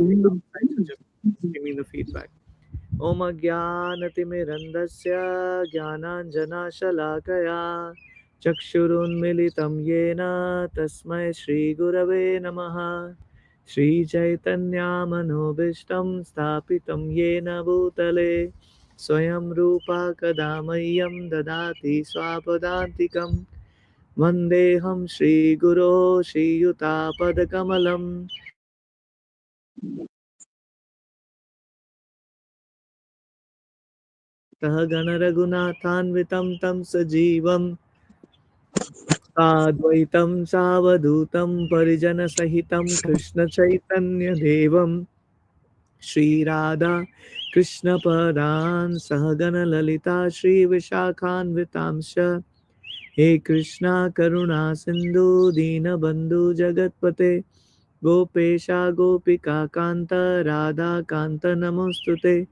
speak outside, so just give me the feedback. Om Ajnanatimirandasya Jnananjanashalakaya Chakshurunmilitam Yena Tasmai Shri Gurave Namaha Shri Chaitanya Manobishtam Sthapitam Yena Bhutale Swayam Rupa Kadamayam Dadati Swapadantikam Vandeham Shri Guru Shri Yuta Padakamalam Tah Ganaraghunathānvitam tam sajivam Advaitam Savadutam Parijana Sahitam Krishna Chaitanya Devam Shri Radha Krishna Padan Sahagana Lalita Shri Vishakhan Vitamsha He Krishna Karuna Sindhu Dina Bandhu Jagatpate Gopesha Gopika Kanta Radha Kanta Namostute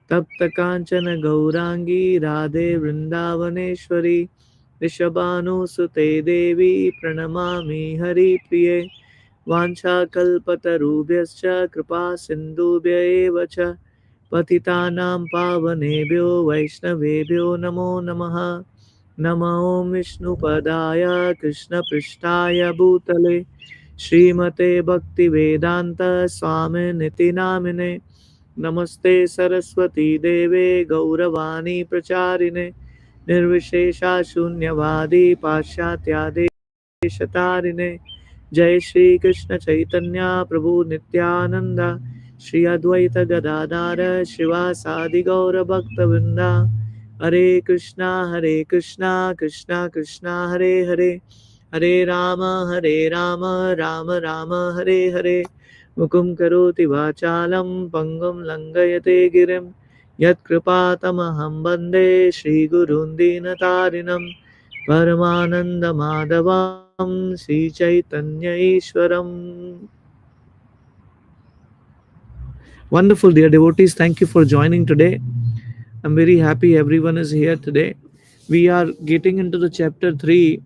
Tapta Kanchana Gaurangi Radhe Vrindavaneshwari Rishabhanusute Devi Pranamami Hari Priye Vanchakalpatarubhyascha Kripa Sindhubhya eva cha Patitanam Pavanebhyo Vaishnavebhyo Namo Namaha Namo Om Vishnu Padaya Krishna Prishtaya Bhutale Srimate Bhakti Vedanta Swami Niti Namine Namaste Saraswati Deve Gauravani Pracharine Nirvishesha Shunyavadi Pashatyade Shatarine Jai Shri Krishna Chaitanya Prabhu Nityananda Shri Advaita Gadadara Shivasadi Gaura Bhakta Vrinda Hare Krishna Krishna Krishna Hare Hare Hare Rama Rama Rama Hare Hare Mukum Karoti Vachalam Pangam Langayate Girim Yat Kripatamaham Bande Shri Gurun Dinatarinam Paramananda Madhavam Sri Chaitanya Ishwaram. Wonderful, dear devotees. Thank you for joining today. I'm very happy everyone is here today. We are getting into the chapter 3.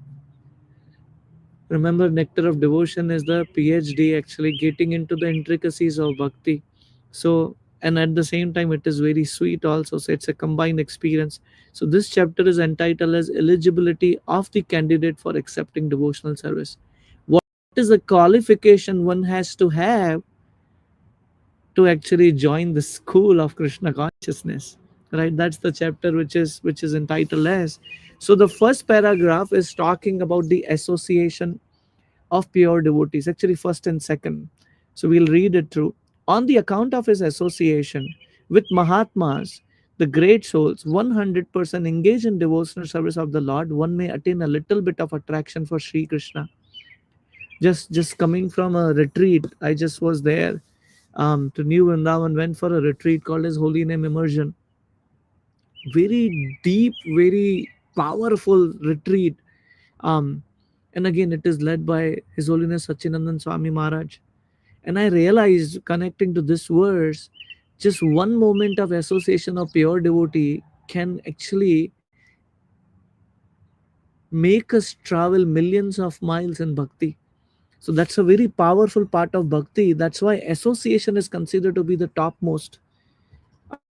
Remember, Nectar of Devotion is the PhD actually getting into the intricacies of Bhakti. So, and at the same time, it is very sweet also. So, it's a combined experience. So, this chapter is entitled as Eligibility of the Candidate for Accepting Devotional Service. What is the qualification one has to have to actually join the school of Krishna consciousness? Right, that's the chapter which is entitled as. So the first paragraph is talking about the association of pure devotees, actually, first and second. So we'll read it through. On the account of his association with Mahatmas, the great souls, 100% engaged in devotional service of the Lord, one may attain a little bit of attraction for Sri Krishna. Just coming from a retreat, I just was there to New Vrindavan, went for a retreat called as Holy Name Immersion. Very deep, very powerful retreat. Um, and again, it is led by His Holiness Sachinandan Swami Maharaj. And I realized, connecting to this verse, just one moment of association of pure devotee can actually make us travel millions of miles in bhakti. So that's a very powerful part of bhakti. That's why association is considered to be the topmost.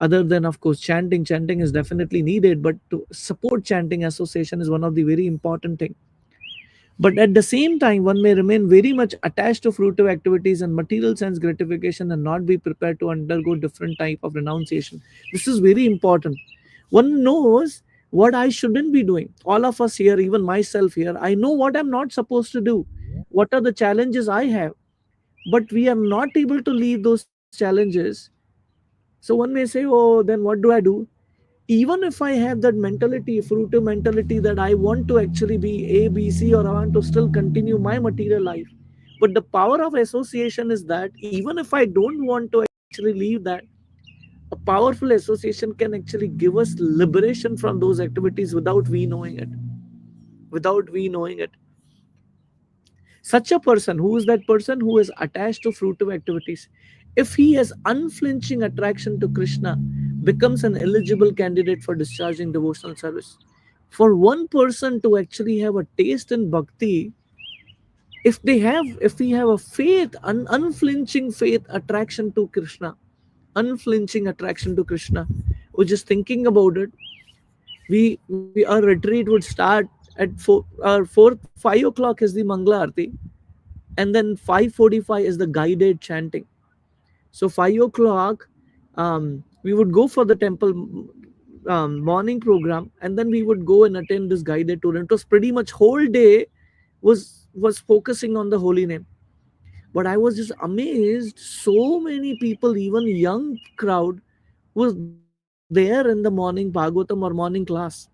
Other than, of course, chanting. Chanting is definitely needed, but to support chanting, association is one of the very important thing. But at the same time, one may remain very much attached to fruitive activities and material sense gratification and not be prepared to undergo different type of renunciation. This is very important. One knows what I shouldn't be doing. All of us here, even myself here, I know what I'm not supposed to do. What are the challenges I have? But we are not able to leave those challenges. So one may say, oh, then what do I do? Even if I have that mentality, fruitive mentality, that I want to actually be A, B, C, or I want to still continue my material life. But the power of association is that even if I don't want to actually leave that, a powerful association can actually give us liberation from those activities without we knowing it. Without we knowing it. Such a person, who is that person who is attached to fruitive activities, if he has unflinching attraction to Krishna, becomes an eligible candidate for discharging devotional service. For one person to actually have a taste in bhakti, If we have a faith, an unflinching faith, attraction to Krishna, unflinching attraction to Krishna, we're just thinking about it. We our retreat would start at 5 o'clock is the Mangla Arti, and then 5:45 is the guided chanting. So 5 o'clock, we would go for the temple morning program, and then we would go and attend this guided tour. And it was pretty much whole day was focusing on the holy name. But I was just amazed. So many people, even young crowd, was there in the morning Bhagavatam or morning class.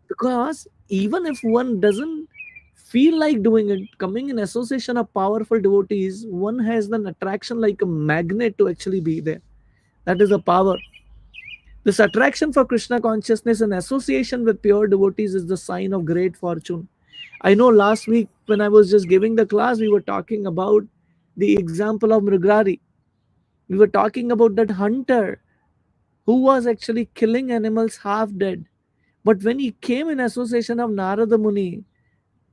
Because even if one doesn't feel like doing it, coming in association of powerful devotees, one has an attraction like a magnet to actually be there. That is a power. This attraction for Krishna consciousness and association with pure devotees is the sign of great fortune. I know last week when I was just giving the class, we were talking about the example of Mrigrari. We were talking about that hunter who was actually killing animals half dead. But when he came in association of Narada Muni,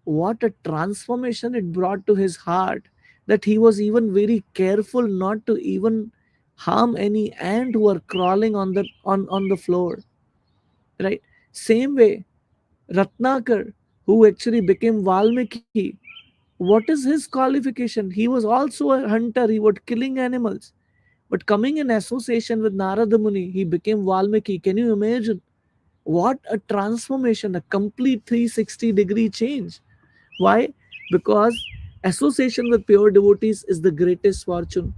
what a transformation it brought to his heart, that he was even very careful not to even harm any ant who were crawling on the floor. Right? Same way, Ratnakar, who actually became Valmiki, what is his qualification? He was also a hunter, he was killing animals. But coming in association with Narada Muni, he became Valmiki. Can you imagine? What a transformation, a complete 360-degree change. Why? Because association with pure devotees is the greatest fortune.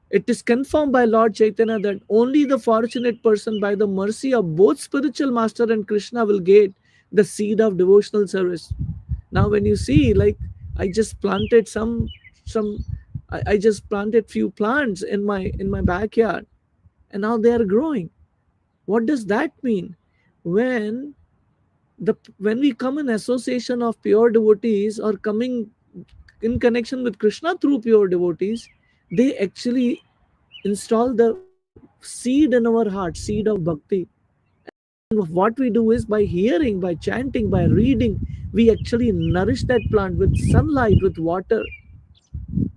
It is confirmed by Lord Chaitanya that only the fortunate person, by the mercy of both spiritual master and Krishna, will get the seed of devotional service. Now, when you see, like, I just planted some, I just planted few plants in my backyard, and now they are growing. What does that mean? When when we come in association of pure devotees or coming in connection with Krishna through pure devotees, they actually install the seed in our heart, seed of bhakti. And what we do is, by hearing, by chanting, by reading, we actually nourish that plant with sunlight, with water,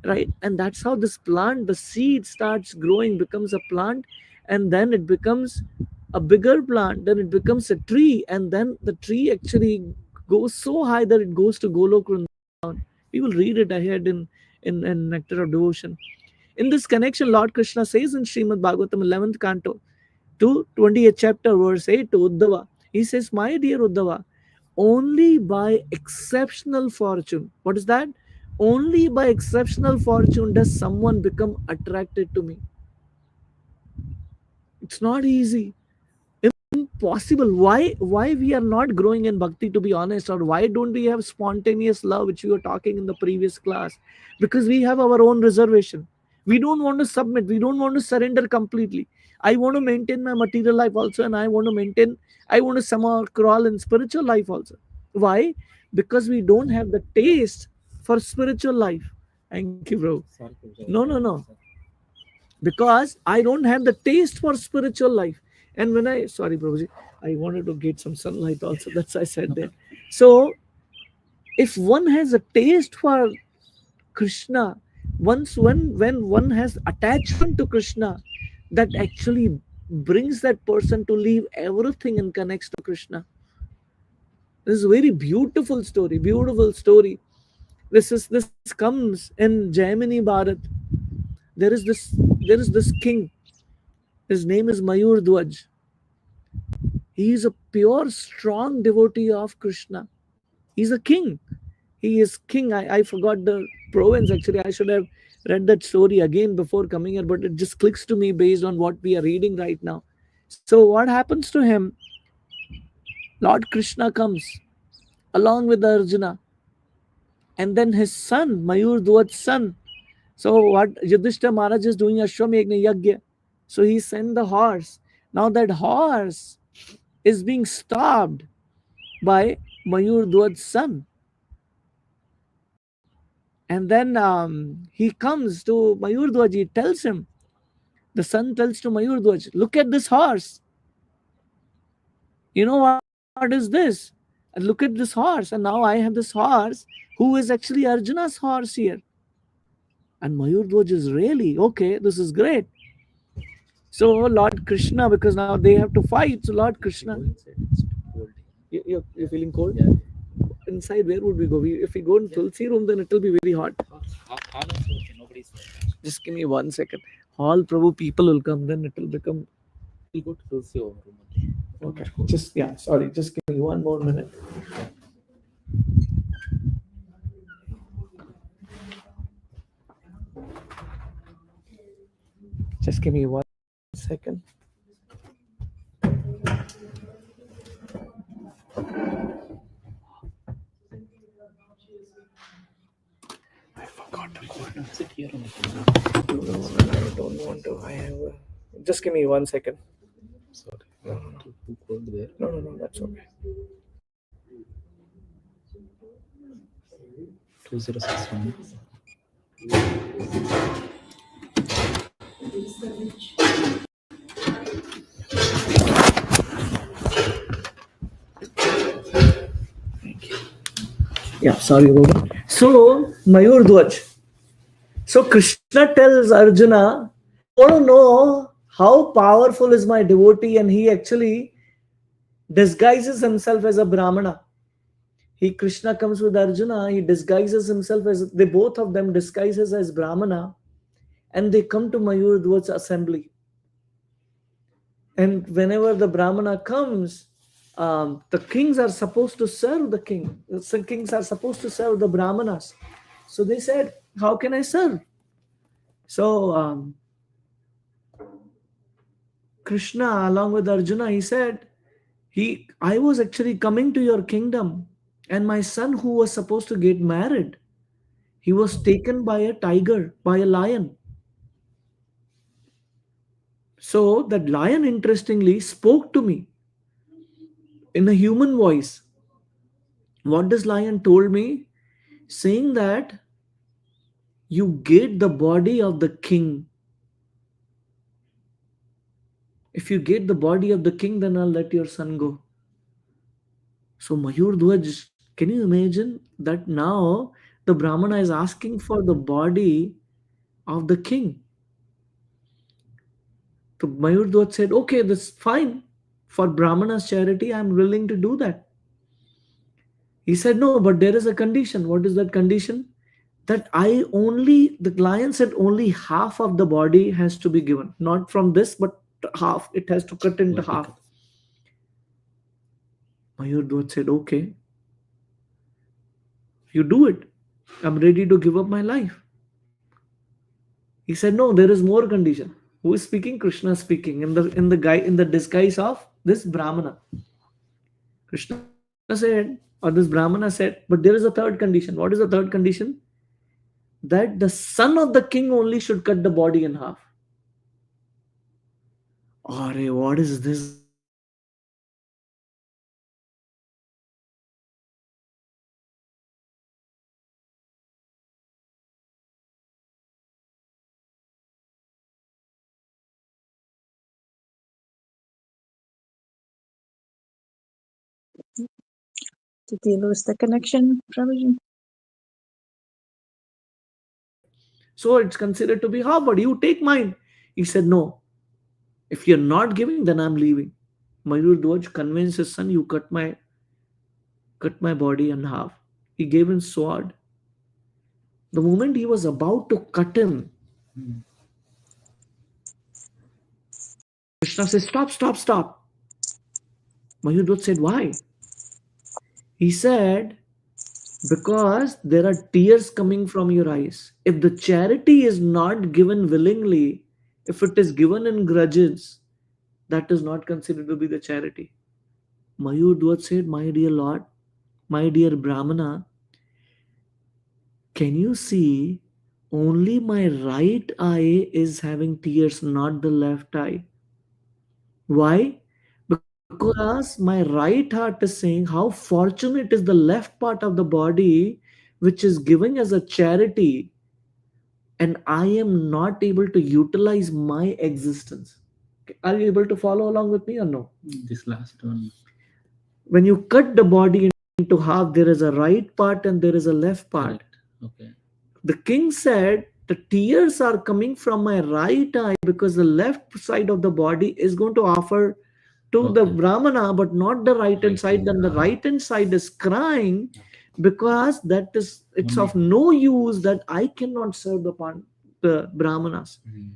right? And that's how this plant, the seed starts growing, becomes a plant, and then it becomes a bigger plant, then it becomes a tree, and then the tree actually goes so high that it goes to Golok Vrindavan. We will read it ahead in Nectar of Devotion. In this connection, Lord Krishna says in Srimad Bhagavatam 11th canto to 20th chapter, verse 8 to Uddhava, he says, "My dear Uddhava, only by exceptional fortune," what is that? Only by exceptional fortune does someone become attracted to me. It's not easy. Impossible. Why we are not growing in bhakti, to be honest, or why don't we have spontaneous love, which we were talking in the previous class? Because we have our own reservation. We don't want to submit, we don't want to surrender completely. I want to maintain my material life also, and I want to somehow crawl in spiritual life also. Why? Because we don't have the taste for spiritual life. Thank you, bro. No. Because I don't have the taste for spiritual life. And when I, sorry, Prabhuji, I wanted to get some sunlight also. That's why I said that. So, if one has a taste for Krishna, when one has attachment to Krishna, that actually brings that person to leave everything and connects to Krishna. This is a very beautiful story. Beautiful story. This comes in Jaimini Bharat. There is this there is this king. His name is Mayur Dwaj. He is a pure, strong devotee of Krishna. He's a king. He is king. I forgot the province actually. I should have read that story again before coming here, but it just clicks to me based on what we are reading right now. So, what happens to him? Lord Krishna comes along with Arjuna, and then his son, Mayur Dwaj's son. So, what Yudhishthira Maharaj is doing, Ashwamedha Yagya. So, he sent the horse. Now, that horse is being stopped by Mayur Dwaj's son. And then he comes to Mayur Dwaj, he tells him, the son tells to Mayur Dwaj, look at this horse. You know what is this? And look at this horse, and now I have this horse who is actually Arjuna's horse here. And Mayurdhwaj is really okay, this is great. So Lord Krishna, because now they have to fight, so Lord Krishna, you're feeling cold? Yeah. Inside, where would we go? If we go in Tulsi room, then it will be very hot. Just give me 1 second. All Prabhu people will come, then it will become. We'll go to Tulsi room. Okay. Just, yeah, sorry. Just give me 1 more minute. Just give me 1 second. I forgot to sit here. I don't want to. I have. Just give me 1 second. Sorry. No, that's okay. 2061. Yeah, sorry about that. So, Mayurdhwaj. So, Krishna tells Arjuna, you want to know how powerful is my devotee, and he actually disguises himself as a Brahmana. Krishna comes with Arjuna, he disguises himself as, they both of them disguises as Brahmana, and they come to Mayurdhwaj's assembly. And whenever the Brahmana comes, the kings are supposed to serve the king. The kings are supposed to serve the Brahmanas. So they said, how can I serve? So Krishna, along with Arjuna, he said, I was actually coming to your kingdom, and my son who was supposed to get married, he was taken by a tiger, by a lion. So that lion, interestingly, spoke to me in a human voice. What this lion told me? Saying that you get the body of the king. If you get the body of the king, then I'll let your son go. So Mayurdhwaj, can you imagine that now the Brahmana is asking for the body of the king? So Mayurdhwaj said, okay, that's fine. For Brahmana's charity, I'm willing to do that. He said, no, but there is a condition. What is that condition? That the lion said only half of the body has to be given. Not from this, but half. It has to cut into half. Mayurdhwaj said, okay, you do it. I'm ready to give up my life. He said, no, there is more condition. Who is speaking? Krishna speaking in the disguise of this Brahmana. Krishna said, or this Brahmana said, but there is a third condition. What is the third condition? That the son of the king only should cut the body in half. Arey, what is this guy saying? Did he lose the connection, Prabhuji? So it's considered to be half, but you take mine. He said, no. If you're not giving, then I'm leaving. Mayurdhwaj convinced his son, you cut my body in half. He gave him sword. The moment he was about to cut him, Krishna said, stop. Mayurdhwaj said, why? He said, because there are tears coming from your eyes. If the charity is not given willingly, if it is given in grudges, that is not considered to be the charity. Mayurdhwaj said, my dear Lord, my dear Brahmana, can you see only my right eye is having tears, not the left eye? Why? Because my right heart is saying how fortunate is the left part of the body which is given as a charity, and I am not able to utilize my existence. Are you able to follow along with me or no? This last one. When you cut the body into half. There is a right part and there is a left part. Correct. Okay. The king said, the tears are coming from my right eye because the left side of the body is going to offer to the Okay. Brahmana, but not the right hand Right side. hand. Then the right hand side is crying Okay. because that is it's Only. of no use that I cannot serve the Brahmanas. Hmm.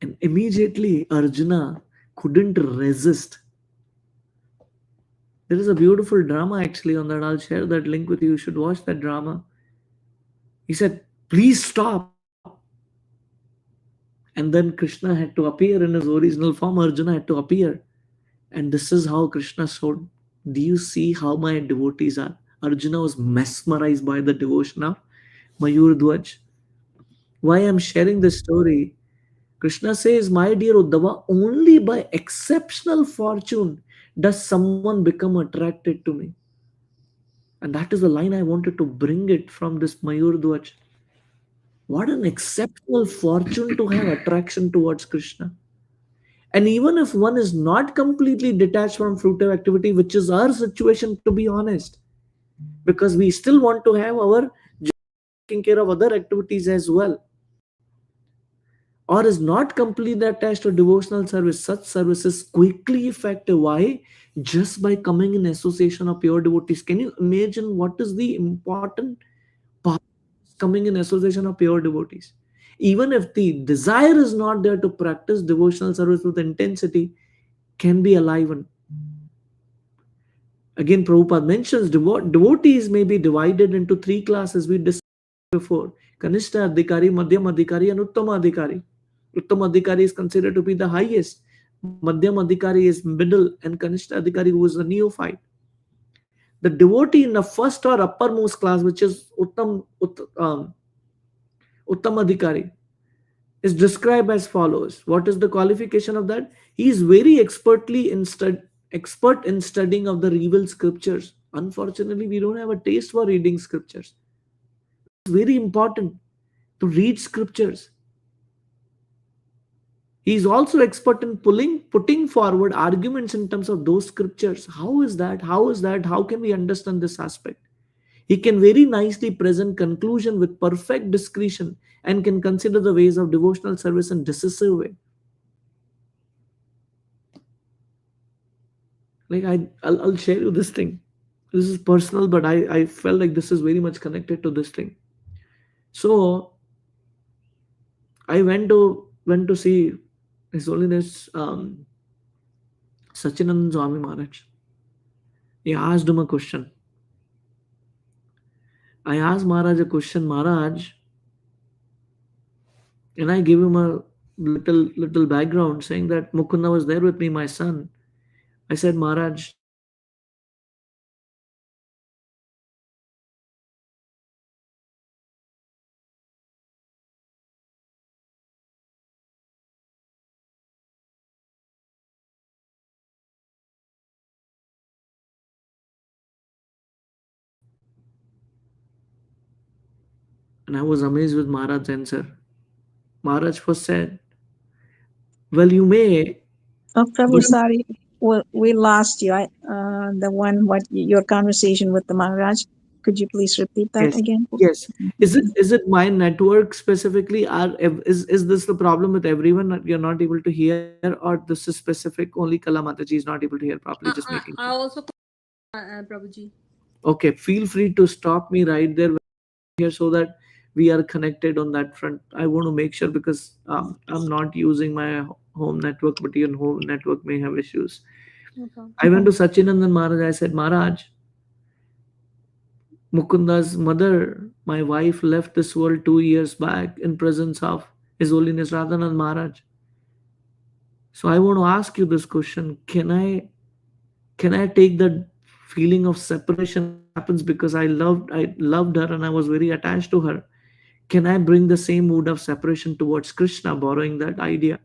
And immediately Arjuna couldn't resist. There is a beautiful drama actually on that. I'll share that link with you. You should watch that drama. He said, please stop. And then Krishna had to appear in his original form. Arjuna had to appear. And this is how Krishna showed. Do you see how my devotees are? Arjuna was mesmerized by the devotion of Mayur Dwaj. Why I'm sharing this story? Krishna says, my dear Uddhava, only by exceptional fortune does someone become attracted to me. And that is the line I wanted to bring it from this Mayur Dwaj. What an exceptional fortune to have attraction towards Krishna. And even if one is not completely detached from fruitive activity, which is our situation, to be honest, because we still want to have our taking care of other activities as well, or is not completely attached to devotional service, such service is quickly effective. Why? Just by coming in association of pure devotees. Can you imagine what is the important part of coming in association of pure devotees? Even if the desire is not there to practice devotional service with intensity, can be alive. And again, Prabhupada mentions devotees may be divided into three classes we discussed before: Kanishta Adhikari, Madhyam Adhikari, and Uttama Adhikari. Uttama Adhikari is considered to be the highest, Madhyam Adhikari is middle, and Kanishta Adhikari who is the neophyte. The devotee in the first or uppermost class, which is Uttam Adhikari, is described as follows. What is the qualification of that? He is very expert in studying of the revealed scriptures. Unfortunately, we don't have a taste for reading scriptures. It's very important to read scriptures. He is also expert in putting forward arguments in terms of those scriptures. How is that? How is that? How can we understand this aspect? He can very nicely present conclusion with perfect discretion and can consider the ways of devotional service in decisive way. Like I'll share you this thing. This is personal, but I felt like this is very much connected to this thing. So I went to see His Holiness Sachinandan Swami Maharaj. He asked him a question. I asked Maharaj a question, Maharaj, and I gave him a little background saying that Mukunda was there with me, my son. I said, Maharaj, and I was amazed with Maharaj's answer. Maharaj first said, well, you may, Oh, Prabhu, but sorry, we lost you. The one what your conversation with the Maharaj. Could you please repeat that yes, again? yes. Is it my network specifically? Is this the problem with everyone that you're not able to hear, or this is specific only Kala Mataji is not able to hear properly? Just making I sure. also Prabhuji. Okay, feel free to stop me right there here so that we are connected on that front. I want to make sure because I'm not using my home network, but your home network may have issues. No problem. I went to Sachinandan Maharaj. I said, Maharaj, Mukunda's mother, my wife, left this world 2 years back in presence of His Holiness Radhanand Maharaj. So I want to ask you this question: Can I take the feeling of separation which happens because I loved her and I was very attached to her? Can I bring the same mood of separation towards Krishna, borrowing that idea?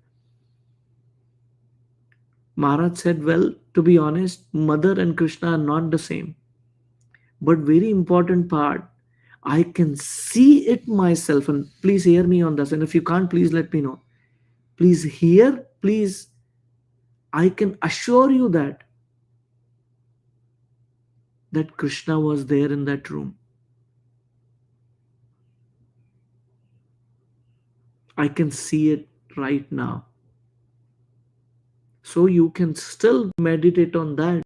Maharaj said, well, to be honest, mother and Krishna are not the same. But very important part, I can see it myself. And please hear me on this. And if you can't, please let me know. Please hear, please. I can assure you that that Krishna was there in that room. I can see it right now. So you can still meditate on that,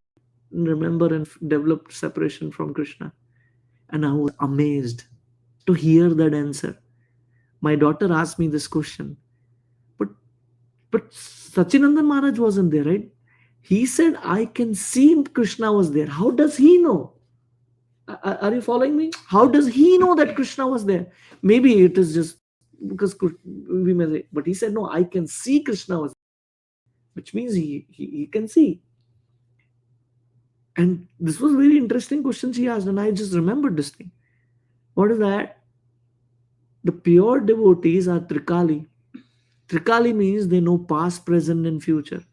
remember, and develop separation from Krishna. And I was amazed to hear that answer. My daughter asked me this question, but Sachinandan Maharaj wasn't there, right? He said, I can see Krishna was there. How does he know? Are you following me? How does he know that Krishna was there? Maybe it is just because we may say, but he said, no, I can see Krishna was there, which means he can see. And this was very interesting question she asked, and I just remembered this thing. What is that? The pure devotees are Trikali. Trikali means they know past, present, and future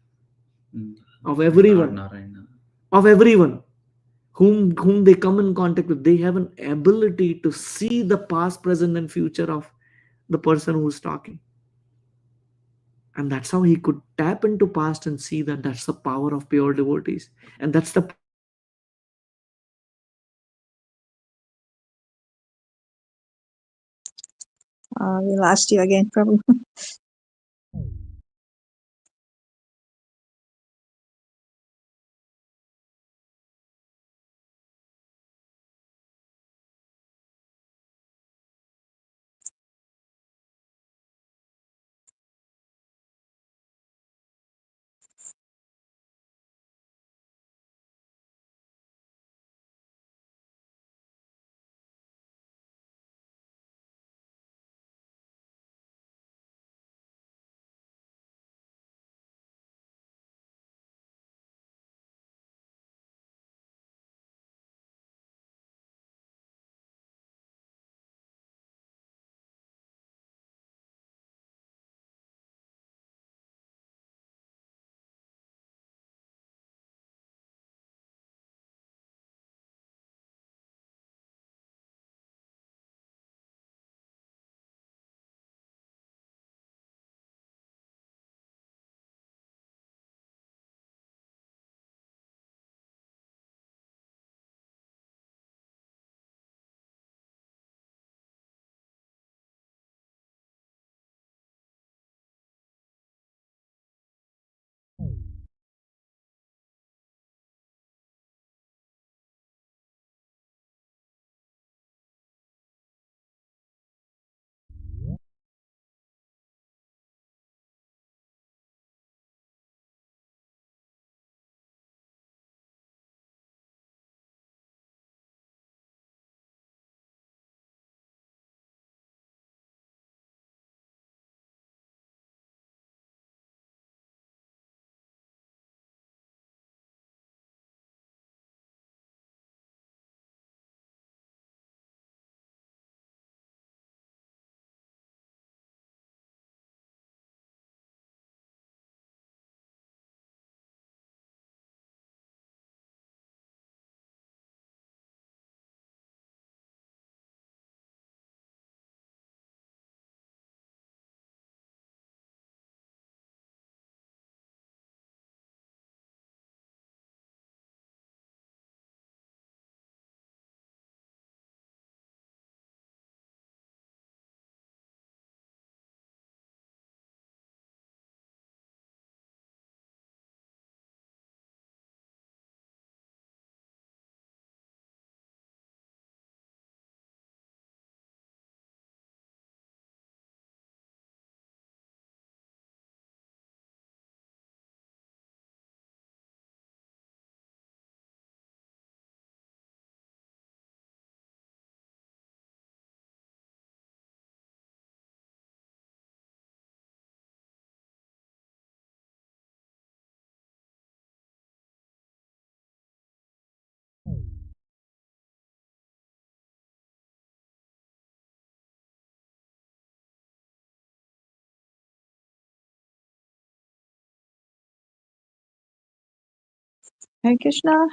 of everyone. Narayana. Of everyone whom they come in contact with. They have an ability to see the past, present, and future of the person who's talking. And that's how he could tap into past and see that. That's the power of pure devotees. And that's the power of Bhakti. We lost you again, Prabhu. Hare Krishna.